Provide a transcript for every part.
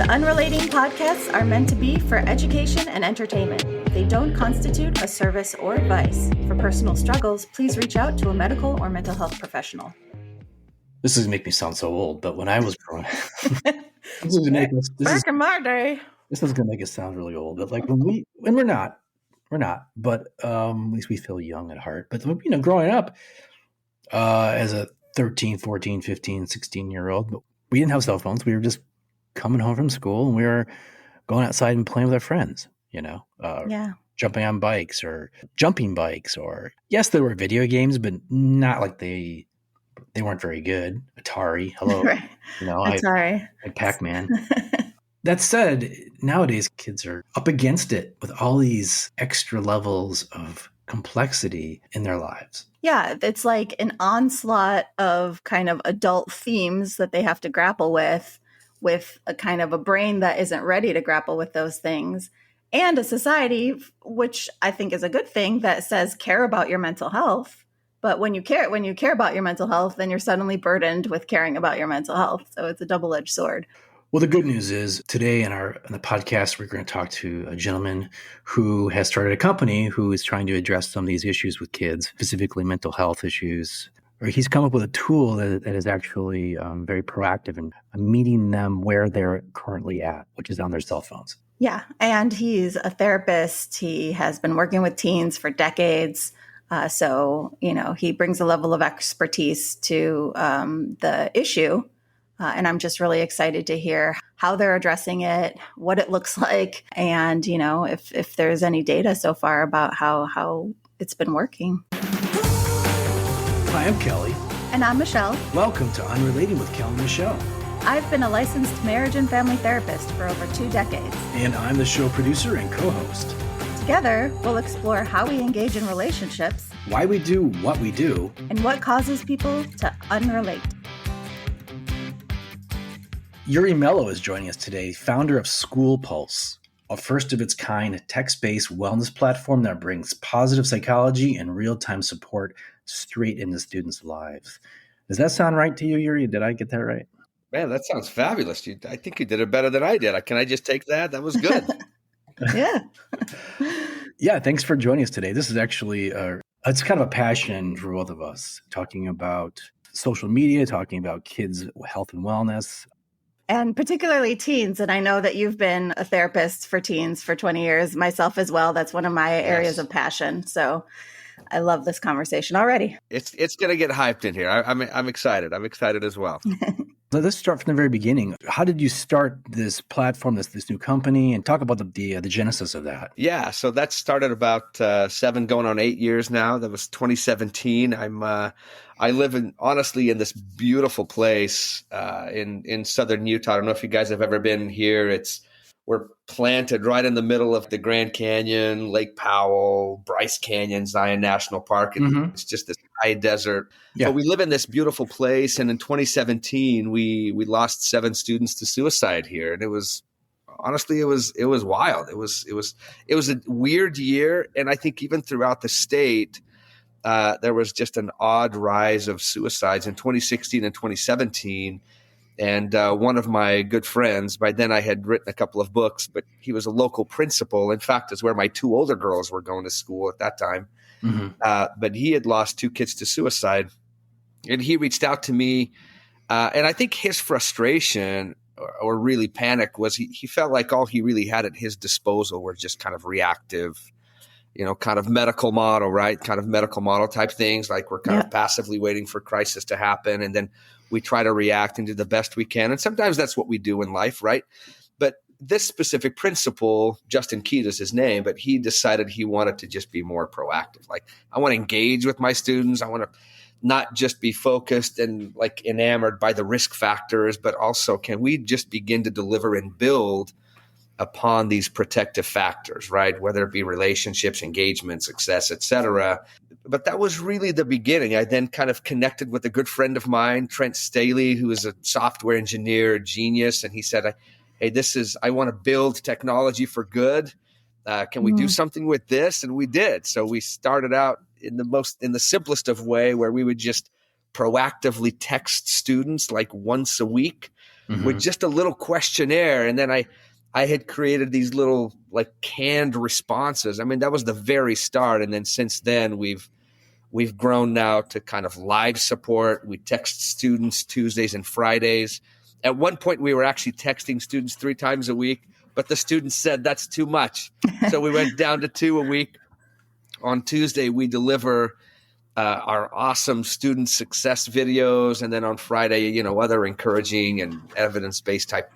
The Unrelating podcasts are meant to be for education and entertainment. They don't constitute a service or advice. For personal struggles, please reach out to a medical or mental health professional. This is going to make me sound so old, but when I was growing up, this is going to make us sound really old. But like when we're not, but at least we feel young at heart. But, growing up as a 13, 14, 15, 16-year-old, we didn't have cell phones. We were just coming home from school and we were going outside and playing with our friends, jumping on bikes or jumping bikes, or yes, there were video games, but not like they weren't very good. Atari, hello. Right. Atari. Pac-Man. That said, nowadays kids are up against it with all these extra levels of complexity in their lives. Yeah, it's like an onslaught of kind of adult themes that they have to grapple with a kind of a brain that isn't ready to grapple with those things, and a society, which I think is a good thing, that says care about your mental health. But when you care about your mental health, then you're suddenly burdened with caring about your mental health. So it's a double-edged sword. Well, the good news is today in the podcast, we're going to talk to a gentleman who has started a company who is trying to address some of these issues with kids, specifically mental health issues. Or he's come up with a tool that is actually very proactive in meeting them where they're currently at, which is on their cell phones. Yeah, and he's a therapist. He has been working with teens for decades. So he brings a level of expertise to the issue. And I'm just really excited to hear how they're addressing it, what it looks like, and, if there's any data so far about how it's been working. Hi, I'm Kelly. And I'm Michelle. Welcome to Unrelating with Kel and Michelle. I've been a licensed marriage and family therapist for over 2 decades. And I'm the show producer and co-host. Together, we'll explore how we engage in relationships, why we do what we do, and what causes people to unrelate. Iuri Melo is joining us today, founder of Schoolpulse, a first-of-its-kind text-based wellness platform that brings positive psychology and real-time support straight into students' lives. Does that sound right to you, Iuri? Did I get that right? Man, that sounds fabulous. I think you did it better than I did. Can I just take that? That was good. Yeah. Yeah, thanks for joining us today. This is actually, it's kind of a passion for both of us, talking about social media, talking about kids' health and wellness. And particularly teens. And I know that you've been a therapist for teens for 20 years, myself as well. That's one of my areas of passion. So I love this conversation already. It's going to get hyped in here. I'm excited. I'm excited as well. So let's start from the very beginning. How did you start this platform, this new company, and talk about the genesis of that? Yeah, so that started about 7 going on 8 years now. That was 2017. I live honestly in this beautiful place in southern Utah. I don't know if you guys have ever been here. We're planted right in the middle of the Grand Canyon, Lake Powell, Bryce Canyon, Zion National Park. It's just this high desert. Yeah. But we live in this beautiful place. And in 2017, we lost 7 students to suicide here. And it was honestly, it was wild. It was a weird year. And I think even throughout the state, there was just an odd rise of suicides in 2016 and 2017. And one of my good friends, by then I had written a couple of books, but he was a local principal. In fact, is where my 2 older girls were going to school at that time. Mm-hmm. But he had lost 2 kids to suicide. And he reached out to me. And I think his frustration or really panic was he felt like all he really had at his disposal were just kind of reactive, kind of medical model, right? Kind of medical model type things. Like we're kind of passively waiting for crisis to happen. And then we try to react and do the best we can. And sometimes that's what we do in life, right? But this specific principal, Justin Keat is his name, but he decided he wanted to just be more proactive. Like, I want to engage with my students. I want to not just be focused and like enamored by the risk factors, but also can we just begin to deliver and build upon these protective factors, right? Whether it be relationships, engagement, success, et cetera. But that was really the beginning. I then kind of connected with a good friend of mine, Trent Staley, who is a software engineer, a genius. And he said, hey, I want to build technology for good. Can we do something with this? And we did. So we started out in the simplest of way, where we would just proactively text students like once a week with just a little questionnaire. And then I had created these little like canned responses. I mean, that was the very start. And then since then we've grown now to kind of live support. We text students Tuesdays and Fridays. At one point we were actually texting students 3 times a week, but the students said that's too much. So we went down to 2 a week. On Tuesday, we deliver our awesome student success videos. And then on Friday, other encouraging and evidence-based type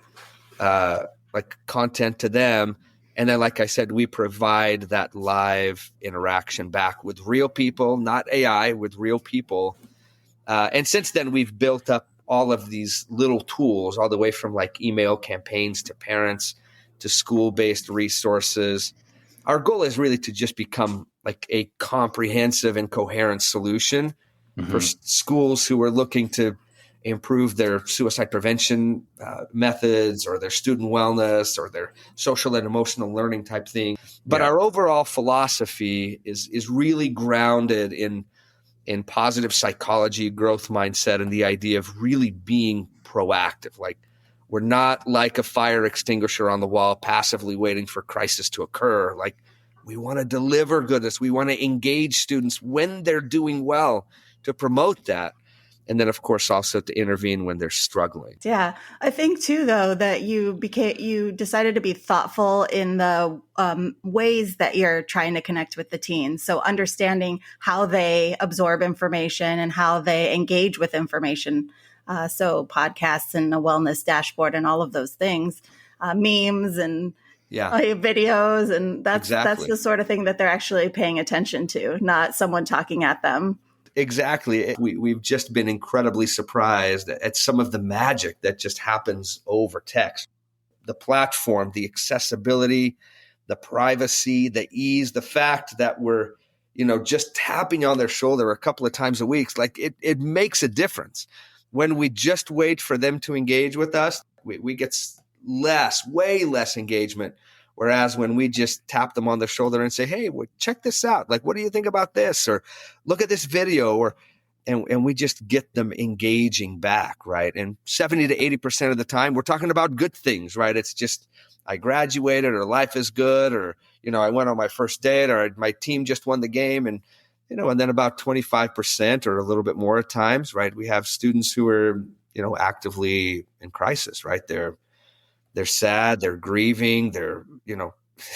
like content to them. And then, like I said, we provide that live interaction back with real people, not AI, with real people. And since then, we've built up all of these little tools, all the way from like email campaigns to parents to school-based resources. Our goal is really to just become like a comprehensive and coherent solution for schools who are looking to improve their suicide prevention methods or their student wellness or their social and emotional learning type thing. But our overall philosophy is really grounded in positive psychology, growth mindset, and the idea of really being proactive. Like, we're not like a fire extinguisher on the wall, passively waiting for crisis to occur. Like, we want to deliver goodness. We want to engage students when they're doing well to promote that. And then, of course, also to intervene when they're struggling. Yeah. I think, too, though, that you decided to be thoughtful in the ways that you're trying to connect with the teens. So understanding how they absorb information and how they engage with information. So podcasts and a wellness dashboard and all of those things, memes and videos. And that's the sort of thing that they're actually paying attention to, not someone talking at them. Exactly. We've just been incredibly surprised at some of the magic that just happens over text. The platform, the accessibility, the privacy, the ease, the fact that we're, just tapping on their shoulder a couple of times a week, like it makes a difference. When we just wait for them to engage with us, we get way less engagement. Whereas when we just tap them on the shoulder and say, hey, check this out. Like, what do you think about this? Or look at this video. And we just get them engaging back, right? And 70 to 80% of the time, we're talking about good things, right? It's just, I graduated, or life is good, or, I went on my first date, or my team just won the game. And, and then about 25% or a little bit more at times, right? We have students who are, actively in crisis, right? They're sad, they're grieving, they're,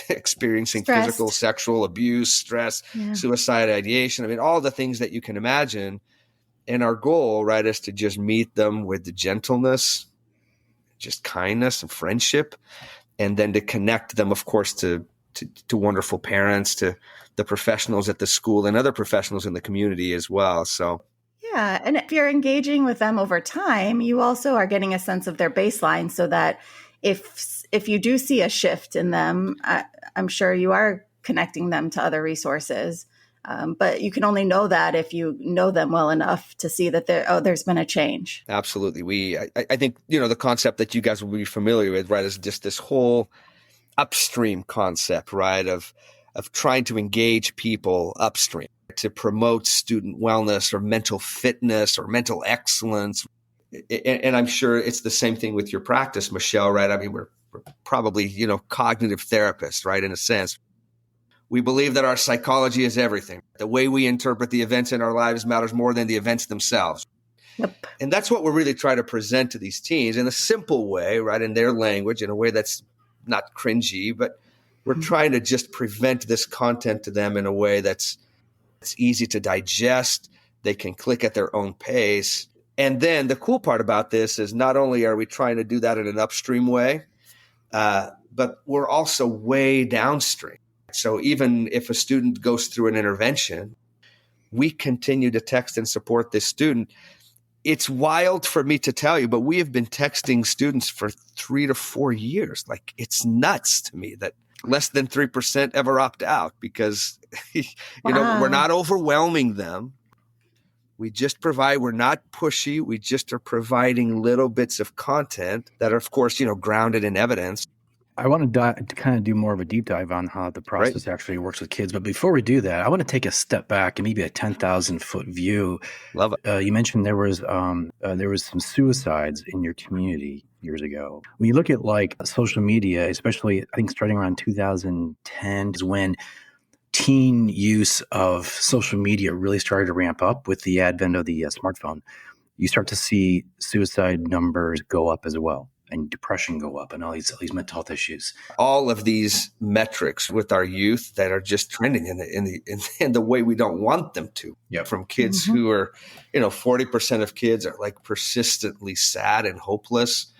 experiencing Stressed. Physical, sexual abuse, stress, suicide ideation. I mean, all the things that you can imagine. And our goal, right, is to just meet them with the gentleness, just kindness and friendship, and then to connect them, of course, to wonderful parents, to the professionals at the school and other professionals in the community as well. So, yeah. And if you're engaging with them over time, you also are getting a sense of their baseline, so that if you do see a shift in them, I'm sure you are connecting them to other resources. But you can only know that if you know them well enough to see that there's been a change. Absolutely. I think, the concept that you guys will be familiar with, right, is just this whole upstream concept, right, of trying to engage people upstream to promote student wellness or mental fitness or mental excellence. And I'm sure it's the same thing with your practice, Michelle, right? I mean, we're probably, cognitive therapists, right, in a sense. We believe that our psychology is everything. The way we interpret the events in our lives matters more than the events themselves. Yep. And that's what we're really trying to present to these teens in a simple way, right, in their language, in a way that's not cringy, but we're trying to just present this content to them in a way that's easy to digest. They can click at their own pace. And then the cool part about this is not only are we trying to do that in an upstream way, but we're also way downstream. So even if a student goes through an intervention, we continue to text and support this student. It's wild for me to tell you, but we have been texting students for 3 to 4 years. Like, it's nuts to me that less than 3% ever opt out because, we're not overwhelming them. We just we're not pushy. We just are providing little bits of content that are, of course, grounded in evidence. I want to kind of do more of a deep dive on how the process actually works with kids. But before we do that, I want to take a step back and maybe a 10,000-foot view. Love it. You mentioned there was some suicides in your community years ago. When you look at like social media, especially I think starting around 2010 is when teen use of social media really started to ramp up with the advent of the smartphone. You start to see suicide numbers go up as well, and depression go up, and all these mental health issues. All of these metrics with our youth that are just trending in the way we don't want them to. Yep. From kids who are, 40% of kids are like persistently sad and hopeless.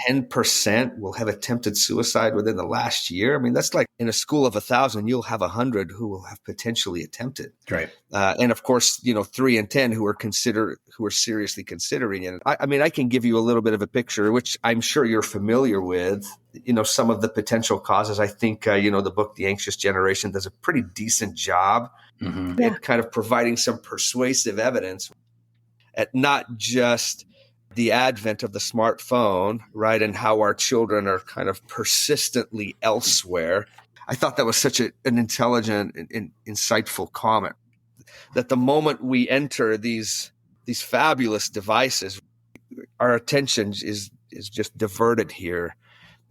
10% will have attempted suicide within the last year. I mean, that's like in a school of 1,000, you'll have 100 who will have potentially attempted. Right. And of course, 3 in 10 who are seriously considering it. I mean, I can give you a little bit of a picture, which I'm sure you're familiar with, some of the potential causes. I think, the book, The Anxious Generation, does a pretty decent job at kind of providing some persuasive evidence at not just the advent of the smartphone, right, and how our children are kind of persistently elsewhere. I thought that was such an intelligent and insightful comment, that the moment we enter these fabulous devices, our attention is just diverted here.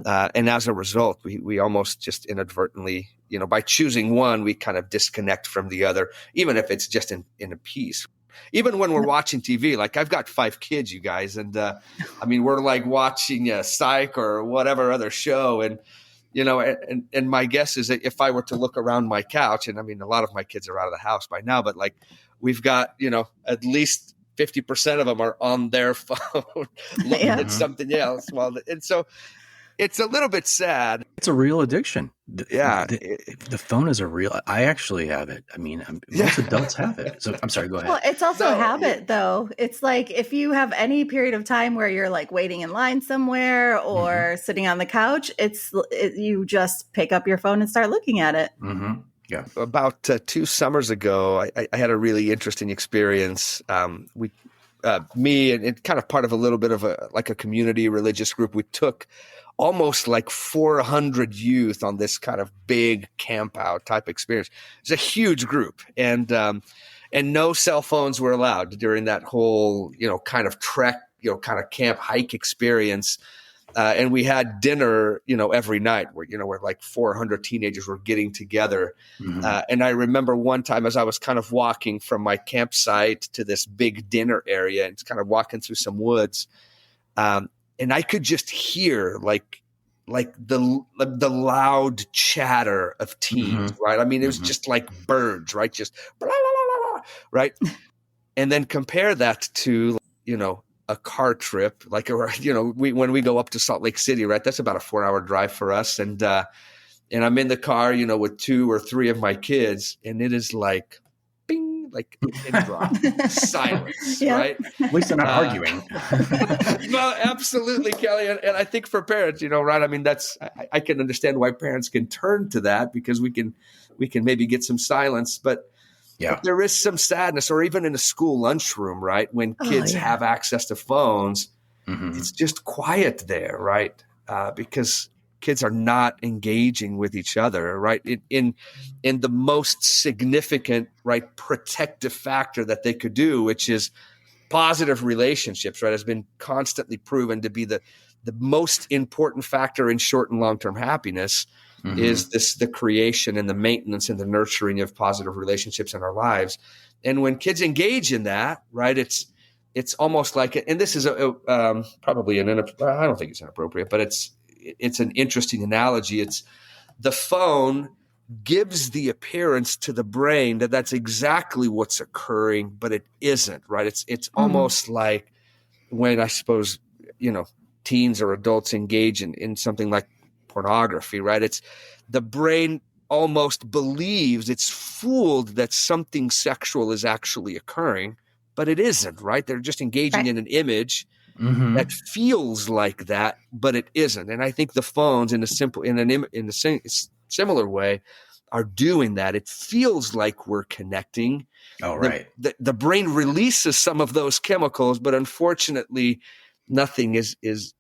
And as a result, we almost just inadvertently, by choosing one, we kind of disconnect from the other, even if it's just in a piece. Even when we're watching TV, like I've got 5 kids, you guys, and we're like watching Psych or whatever other show, and and my guess is that if I were to look around my couch, and I mean a lot of my kids are out of the house by now, but like we've got at least 50% of them are on their phone looking at something else. And so it's a little bit sad. It's a real addiction. The phone is a real. I actually have it. I mean, most adults have it. So I'm sorry. Go ahead. Well, it's also a habit, though. It's like if you have any period of time where you're like waiting in line somewhere or sitting on the couch, you just pick up your phone and start looking at it. Yeah. About 2 summers ago, I had a really interesting experience. Me and kind of part of a little bit of a community religious group, we took almost like 400 youth on this kind of big camp out type experience. It's a huge group, and no cell phones were allowed during that whole, kind of trek, kind of camp hike experience. And we had dinner, every night where like 400 teenagers were getting together. And I remember one time as I was kind of walking from my campsite to this big dinner area and kind of walking through some woods, and I could just hear like the loud chatter of teens, right? I mean, it was just like birds, right? Just blah, blah, blah, blah, right? And then compare that to, a car trip, like, when we go up to Salt Lake City, right? That's about a 4-hour drive for us. And I'm in the car, with 2 or 3 of my kids, and it is like, bing, like a drop, silence, right? At least they're not arguing. Well, absolutely, Kelly. And I think for parents, right? I mean, I can understand why parents can turn to that, because we can maybe get some silence, but there is some sadness, or even in a school lunchroom, right? When kids have access to phones, it's just quiet there, right? Because kids are not engaging with each other, right? In the most significant, right, protective factor that they could do, which is positive relationships, right, has been constantly proven to be the most important factor in short and long-term happiness. Is the creation and the maintenance and the nurturing of positive relationships in our lives. And when kids engage in that, right, it's almost like, and this is probably I don't think it's inappropriate, but it's an interesting analogy. It's the phone gives the appearance to the brain that that's exactly what's occurring, but it isn't, right? It's almost like when, I suppose, teens or adults engage in something like pornography, right? It's the brain almost believes it's fooled that something sexual is actually occurring, but it isn't, right? They're just engaging in an image that feels like that, but it isn't. And I think the phones, in a similar way, are doing that. It feels like we're connecting. Oh, right. The brain releases some of those chemicals, but unfortunately, nothing is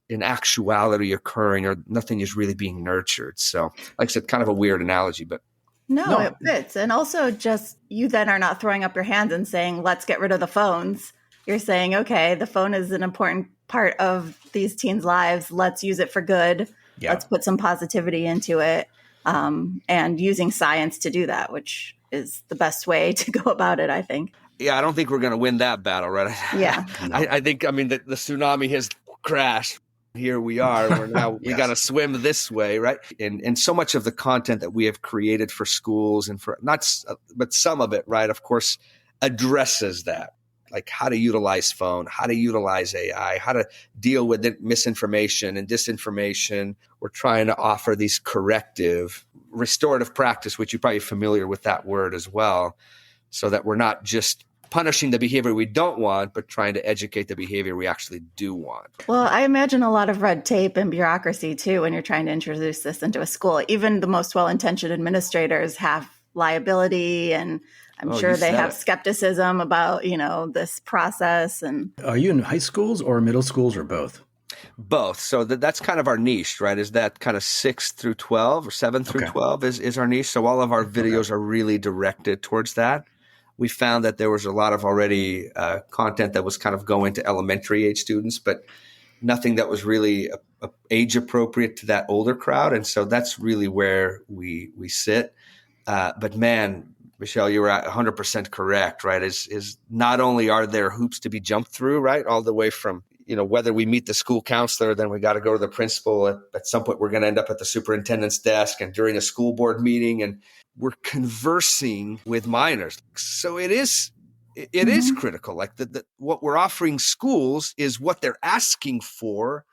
in actuality occurring, or nothing is really being nurtured. So like I said, kind of a weird analogy, but no, it fits. And also just you then are not throwing up your hands and saying, let's get rid of the phones. You're saying, okay, the phone is an important part of these teens' lives. Let's use it for good. Yeah. Let's put some positivity into it. And using science to do that, which is the best way to go about it, I think. Yeah, I don't think we're going to win that battle, right? Yeah. I think, the tsunami has crashed. Here we are. We got to swim this way, right? And so much of the content that we have created for schools and for but some of it, right, of course, addresses that, like how to utilize phone, how to utilize AI, how to deal with misinformation and disinformation. We're trying to offer these corrective, restorative practice, which you're probably familiar with that word as well, so that we're not just punishing the behavior we don't want, but trying to educate the behavior we actually do want. Well, I imagine a lot of red tape and bureaucracy too when you're trying to introduce this into a school. Even the most well-intentioned administrators have liability, and I'm sure they have skepticism about, this process. And are you in high schools or middle schools or both? Both. So that's kind of our niche, right? Is that kind of 6 through 12 or 7 through 12 is our niche. So all of our videos are really directed towards that. We found that there was a lot of already content that was kind of going to elementary age students, but nothing that was really age appropriate to that older crowd. And so that's really where we sit. But man, Michelle, you were 100% correct, right? Is not only are there hoops to be jumped through, right? All the way from, whether we meet the school counselor, then we got to go to the principal. At some point, we're going to end up at the superintendent's desk and during a school board meeting, and we're conversing with minors. So it is critical. Like what we're offering schools is what they're asking for.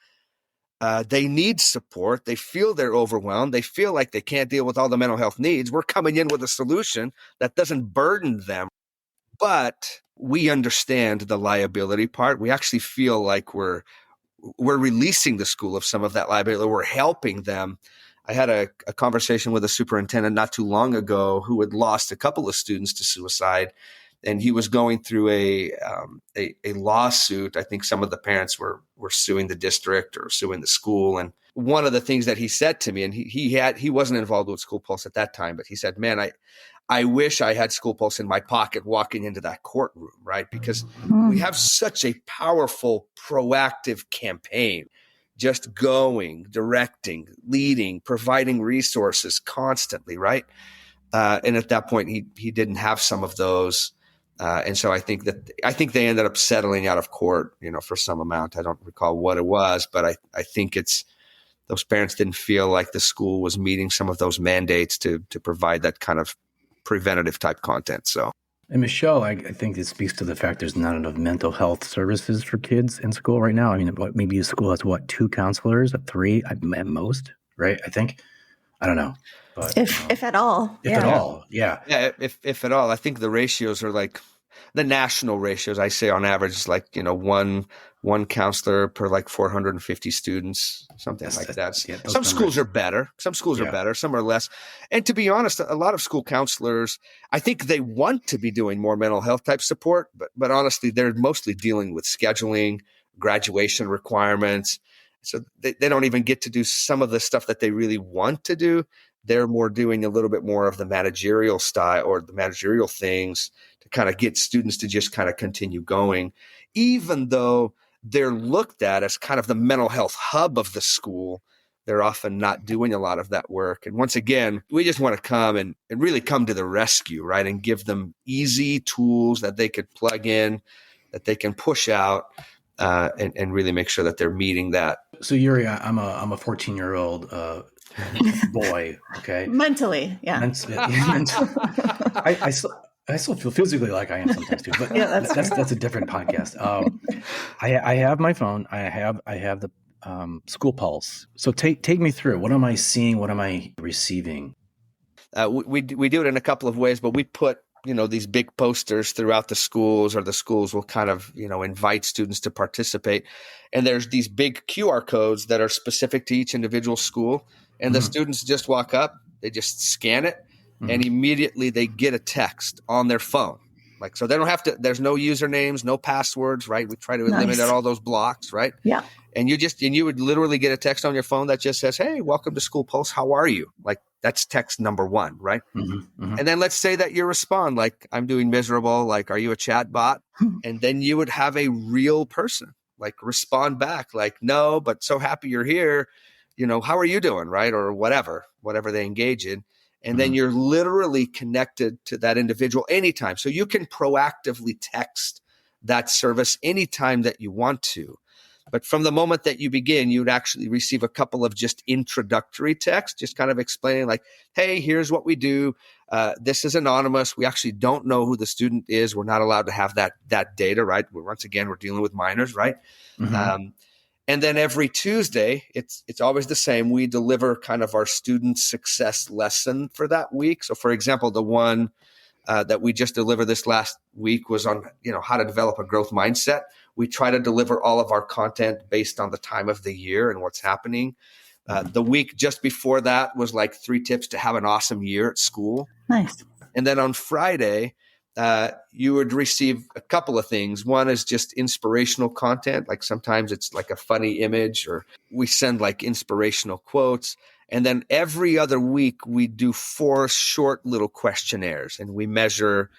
They need support. They feel they're overwhelmed. They feel like they can't deal with all the mental health needs. We're coming in with a solution that doesn't burden them. But we understand the liability part. We actually feel like we're releasing the school of some of that liability. We're helping them. I had a conversation with a superintendent not too long ago who had lost a couple of students to suicide, and he was going through a lawsuit. I think some of the parents were suing the district or suing the school. And one of the things that he said to me, and he wasn't involved with Schoolpulse at that time, but he said, "Man, I wish I had Schoolpulse in my pocket walking into that courtroom," right? Because we have such a powerful, proactive campaign, just going, directing, leading, providing resources constantly, right? And at that point, he didn't have some of those. And so I think they ended up settling out of court, for some amount. I don't recall what it was, but I think those parents didn't feel like the school was meeting some of those mandates to provide that kind of preventative type content. So, and Michelle, I think it speaks to the fact there's not enough mental health services for kids in school right now. I mean, maybe a school has 2 counselors, 3 at most, right? I think. I don't know. But, if at all. If at all, yeah. Yeah, if at all. I think the ratios are like the national ratios. I say on average is like, one counselor per like 450 students, something like that. Yeah, some schools are better. Some schools are better. Some are less. And to be honest, a lot of school counselors, I think they want to be doing more mental health type support, but honestly, they're mostly dealing with scheduling, graduation requirements. So they don't even get to do some of the stuff that they really want to do. They're more doing a little bit more of the managerial style or the managerial things to kind of get students to just kind of continue going, even though they're looked at as kind of the mental health hub of the school. They're often not doing a lot of that work. And once again, we just want to come and really come to the rescue, right? And give them easy tools that they could plug in, that they can push out, and really make sure that they're meeting that. So Iuri, I'm a 14-year-old boy. Okay, mentally, yeah. I still feel physically like I am sometimes too, but that's a different podcast. I have my phone. I have the Schoolpulse. So take me through. What am I seeing? What am I receiving? We do it in a couple of ways, but we put these big posters throughout the schools, or the schools will kind of, invite students to participate. And there's these big QR codes that are specific to each individual school. And the students just walk up, they just scan it, and immediately they get a text on their phone. So they don't have to, there's no usernames, no passwords, right? We try to eliminate all those blocks, right? Yeah. And you would literally get a text on your phone that just says, "Hey, welcome to Schoolpulse. How are you?" Like that's text number one, right? And then let's say that you respond like, "I'm doing miserable." Like, "Are you a chat bot?" And then you would have a real person like respond back like, "No, but so happy you're here. How are you doing?" Right? Or whatever they engage in. And then you're literally connected to that individual anytime. So you can proactively text that service anytime that you want to. But from the moment that you begin, you'd actually receive a couple of just introductory texts, just kind of explaining like, "Hey, here's what we do. This is anonymous. We actually don't know who the student is. We're not allowed to have that data, right? Once again, we're dealing with minors, right?" And then every Tuesday, it's always the same. We deliver kind of our student success lesson for that week. So, for example, the one that we just delivered this last week was on how to develop a growth mindset. We try to deliver all of our content based on the time of the year and what's happening. The week just before that was like 3 tips to have an awesome year at school. Nice. And then on Friday, you would receive a couple of things. One is just inspirational content. Like sometimes it's like a funny image, or we send like inspirational quotes. And then every other week we do 4 short little questionnaires, and we measure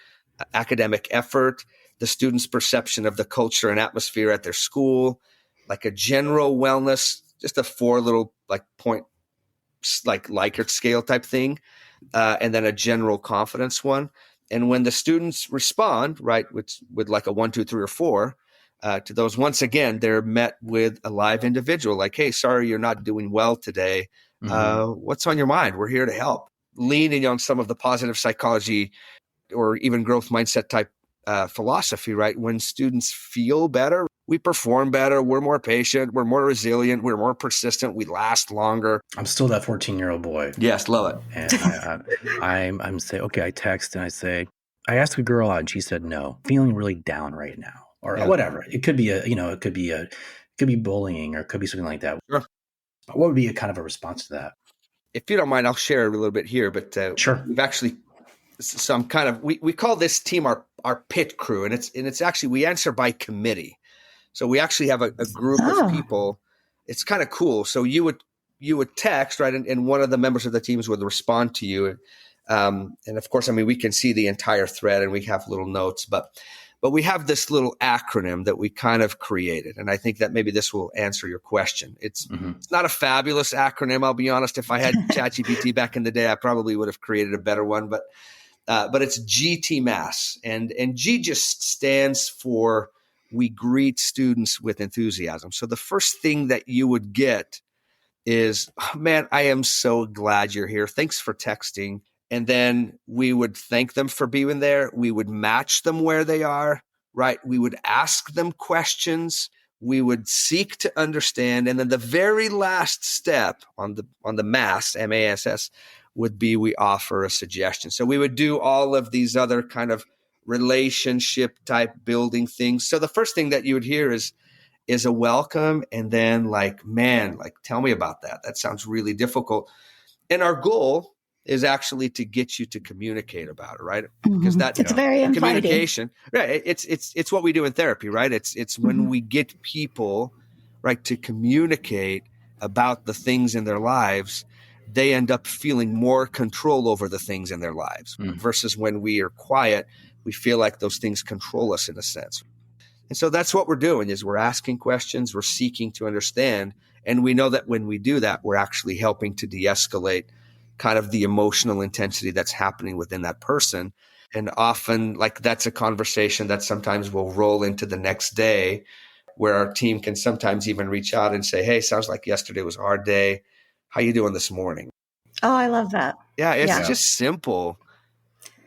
academic effort, the students' perception of the culture and atmosphere at their school, like a general wellness, just a 4 little like point, like Likert scale type thing. And then a general confidence one. And when the students respond, right, with like a 1, 2, 3, or 4, to those, once again, they're met with a live individual like, "Hey, sorry, you're not doing well today. What's on your mind? We're here to help." Leaning on some of the positive psychology or even growth mindset type philosophy, right? When students feel better, we perform better. We're more patient. We're more resilient. We're more persistent. We last longer. I'm still that 14-year-old boy. Yes, love it. And I'm say, okay, I text and I say, I asked a girl out and she said no. Feeling really down right now, or whatever. It could be it could be bullying, or it could be something like that. Sure. What would be a kind of a response to that? If you don't mind, I'll share a little bit here. But sure, we've actually some kind of we call this team our pit crew, and it's actually we answer by committee. So we actually have a group of people. It's kind of cool. So you would text, right, and one of the members of the teams would respond to you. And of course, I mean, we can see the entire thread and we have little notes, but we have this little acronym that we kind of created. And I think that maybe this will answer your question. It's not a fabulous acronym. I'll be honest. If I had ChatGPT back in the day, I probably would have created a better one, but it's GTMAS, and G just stands for we greet students with enthusiasm. So the first thing that you would get is, "Oh, man, I am so glad you're here. Thanks for texting." And then we would thank them for being there. We would match them where they are, right? We would ask them questions. We would seek to understand. And then the very last step on the MASS, MASS, would be we offer a suggestion. So we would do all of these other kind of relationship type building things. So the first thing that you would hear is a welcome, and then like, "Man, like tell me about that. That sounds really difficult." And our goal is actually to get you to communicate about it, right? Because it's very inviting. Communication, right? It's what we do in therapy, right? It's when we get people, right, to communicate about the things in their lives, they end up feeling more control over the things in their lives versus when we are quiet, we feel like those things control us in a sense. And so that's what we're doing is we're asking questions, we're seeking to understand. And we know that when we do that, we're actually helping to de-escalate kind of the emotional intensity that's happening within that person. And often like that's a conversation that sometimes will roll into the next day, where our team can sometimes even reach out and say, "Hey, sounds like yesterday was a hard day. How you doing this morning?" Oh, I love that. Yeah, it's just simple,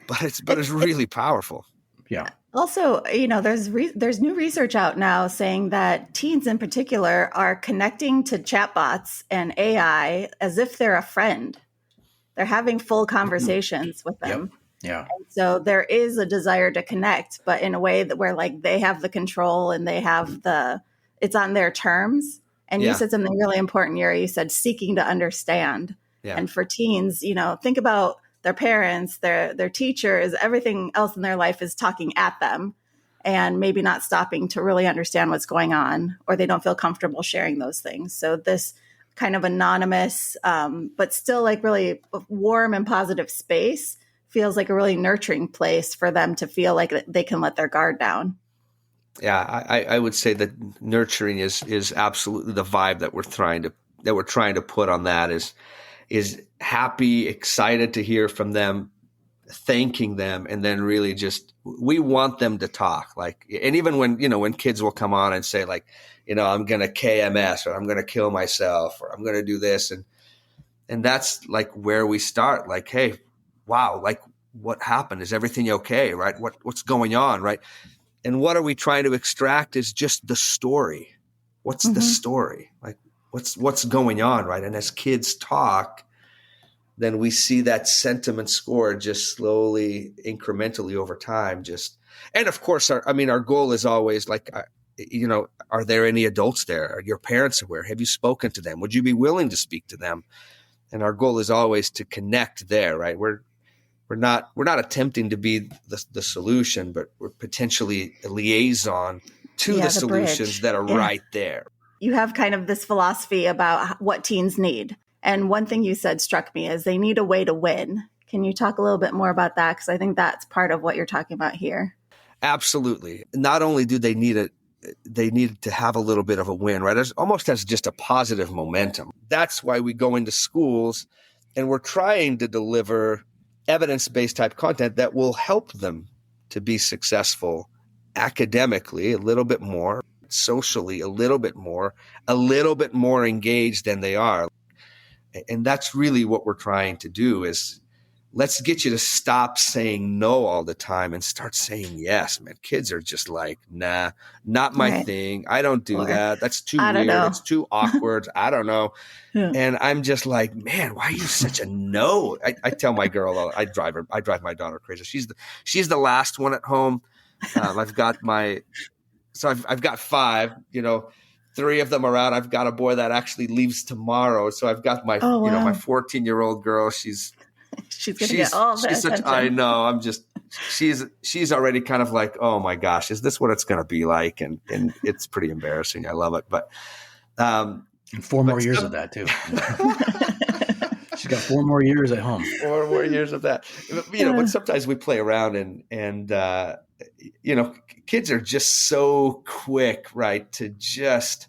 but it's really powerful. Yeah. Also, there's new research out now saying that teens in particular are connecting to chatbots and AI as if they're a friend. They're having full conversations with them. Yep. Yeah. And so there is a desire to connect, but in a way that where like they have the control and they have it's on their terms. And you said something really important, Iuri. You said seeking to understand. Yeah. And for teens, think about their parents, their teachers, everything else in their life is talking at them. and maybe not stopping to really understand what's going on, or they don't feel comfortable sharing those things. So this kind of anonymous, but still like really warm and positive space feels like a really nurturing place for them to feel like they can let their guard down. Yeah, I would say that nurturing is absolutely the vibe that we're trying to put on that, is happy, excited to hear from them, thanking them, and then really just, we want them to talk. Like, and even when kids will come on and say like, I'm going to KMS, or I'm going to kill myself, or I'm going to do this. And that's like where we start. Like, hey, wow, like what happened? Is everything okay? Right? What's going on? Right? And what are we trying to extract is just the story. What's the story? Like what's going on? Right? And as kids talk, then we see that sentiment score just slowly, incrementally over time. And of course, our goal is always like, are there any adults there? Are your parents aware? Have you spoken to them? Would you be willing to speak to them? And our goal is always to connect there, right? We're not attempting to be the solution, but we're potentially a liaison to the solutions bridge. that are right there. You have kind of this philosophy about what teens need. And one thing you said struck me is they need a way to win. Can you talk a little bit more about that? Because I think that's part of what you're talking about here. Absolutely. Not only do they need it, they need to have a little bit of a win, right? It almost has just a positive momentum. That's why we go into schools and we're trying to deliver evidence-based type content that will help them to be successful academically a little bit more, socially a little bit more engaged than they are. And that's really what we're trying to do, is let's get you to stop saying no all the time and start saying yes, man. Kids are just like, nah, not my thing. I don't do that. That's too weird. It's too awkward. I don't know. Yeah. And I'm just like, man, why are you such a no? I tell my girl, I drive my daughter crazy. She's the last one at home. I've got 5, 3 of them are out. I've got a boy that actually leaves tomorrow. So I've got my, my 14-year-old girl. She's going to get all that attention. I know. She's already kind of like, oh my gosh, is this what it's going to be like? And it's pretty embarrassing. I love it. But, and 4 more years of that too. She's got 4 more years at home. 4 more years of that. But sometimes we play around and kids are just so quick, right, to just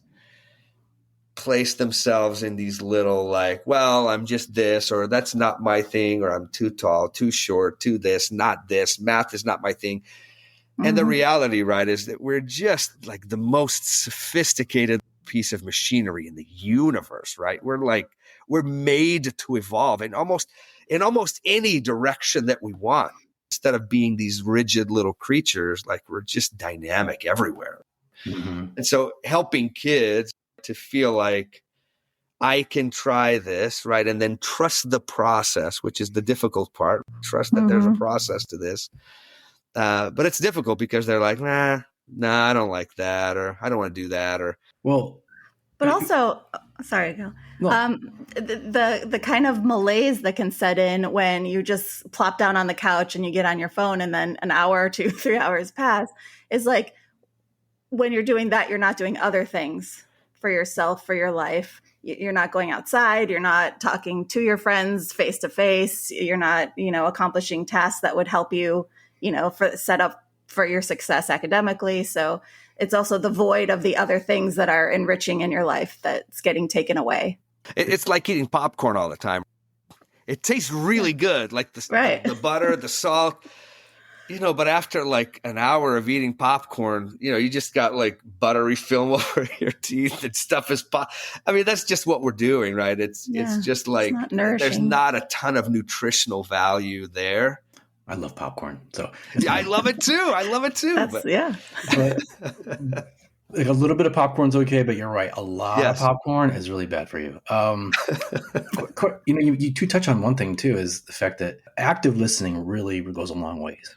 place themselves in these little like, well, I'm just this, or that's not my thing, or I'm too tall, too short, too this, not this, math is not my thing. And the reality, right, is that we're just like the most sophisticated piece of machinery in the universe, right? We're made to evolve in almost any direction that we want. Instead of being these rigid little creatures, like we're just dynamic everywhere. And so helping kids to feel like I can try this, right? And then trust the process, which is the difficult part. Trust that there's a process to this. But it's difficult because they're like, nah, I don't like that, or I don't want to do that, or But also, sorry, Kel. No. The kind of malaise that can set in when you just plop down on the couch and you get on your phone, and then an hour or 2, 3 hours pass, is like when you're doing that, you're not doing other things for yourself, for your life. You're not going outside. You're not talking to your friends face to face. You're not, accomplishing tasks that would help you, set up for your success academically. So it's also the void of the other things that are enriching in your life that's getting taken away. It's like eating popcorn all the time. It tastes really good, like the butter, the salt, but after like an hour of eating popcorn, you just got like buttery film over your teeth and stuff is that's just what we're doing, right? It's just like there's not a ton of nutritional value there. I love popcorn. So I love it too. But like a little bit of popcorn's okay, but you're right. A lot of popcorn is really bad for you. You touch on one thing too, is the fact that active listening really goes a long ways.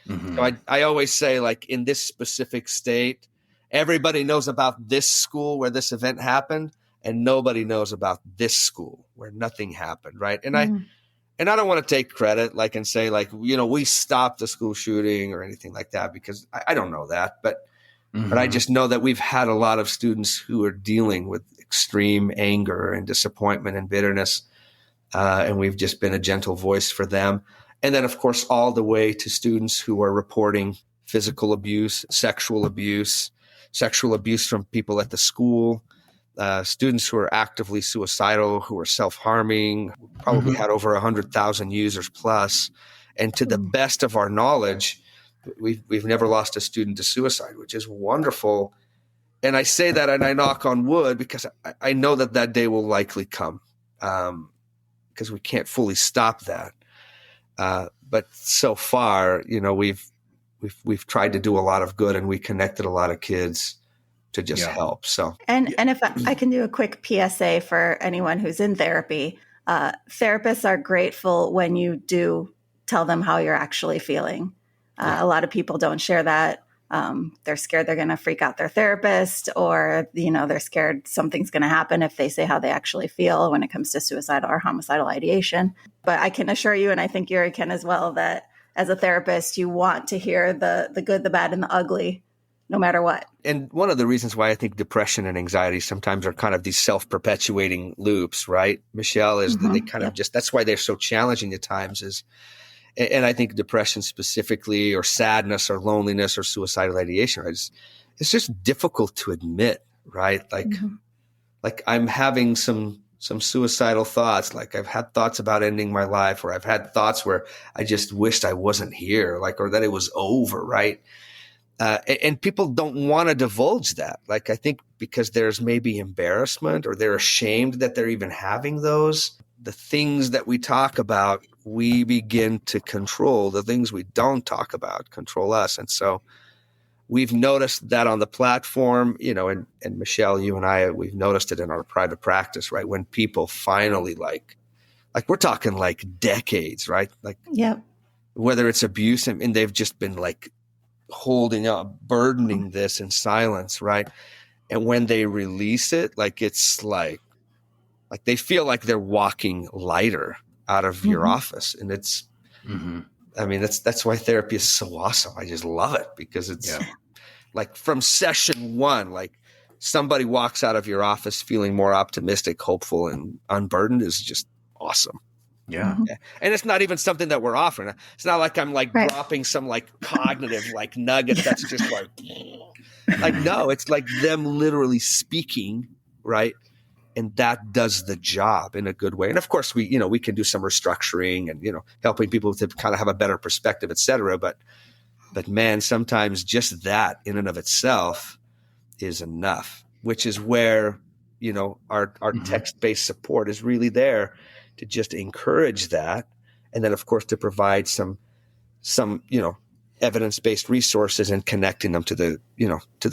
So I always say, like, in this specific state, everybody knows about this school where this event happened, and nobody knows about this school where nothing happened, right? And I don't want to take credit, like, and say, like, we stopped the school shooting or anything like that, because I don't know that, but I just know that we've had a lot of students who are dealing with extreme anger and disappointment and bitterness, and we've just been a gentle voice for them. And then, of course, all the way to students who are reporting physical abuse, sexual abuse from people at the school, students who are actively suicidal, who are self-harming, probably had over 100,000 users plus. And to the best of our knowledge, we've never lost a student to suicide, which is wonderful. And I say that and I knock on wood because I know that day will likely come, because we can't fully stop that. But so far, we've tried to do a lot of good, and we connected a lot of kids to just help. So, and if I can do a quick PSA for anyone who's in therapy, therapists are grateful when you do tell them how you're actually feeling. A lot of people don't share that. They're scared they're going to freak out their therapist, or, they're scared something's going to happen if they say how they actually feel when it comes to suicidal or homicidal ideation. But I can assure you, and I think Iuri can as well, that as a therapist, you want to hear the good, the bad, and the ugly, no matter what. And one of the reasons why I think depression and anxiety sometimes are kind of these self-perpetuating loops, right, Michelle, is that they kind of that's why they're so challenging at times is. And I think depression specifically, or sadness or loneliness or suicidal ideation, right, it's just difficult to admit, right? Like I'm having some suicidal thoughts. Like I've had thoughts about ending my life, or I've had thoughts where I just wished I wasn't here, or that it was over, right? And people don't want to divulge that. Like, I think because there's maybe embarrassment, or they're ashamed that they're even having those. The things that we talk about, we begin to control. The things we don't talk about control us. And so we've noticed that on the platform, and Michelle, you and I, we've noticed it in our private practice, right? When people finally like we're talking like decades, right? Like, whether it's abuse and they've just been like holding up, burdening this in silence, right? And when they release it, it's like they feel like they're walking lighter out of your office. And it's, I mean, that's why therapy is so awesome. I just love it, because it's like from session one, like somebody walks out of your office feeling more optimistic, hopeful, and unburdened is just awesome. Yeah. And it's not even something that we're offering. It's not like I'm dropping some cognitive nugget that's just no, it's like them literally speaking, right? And that does the job in a good way. And of course, we can do some restructuring and, helping people to kind of have a better perspective, et cetera. But man, sometimes just that in and of itself is enough, which is where, our text-based support is really there to just encourage that. And then, of course, to provide some evidence-based resources and connecting them to the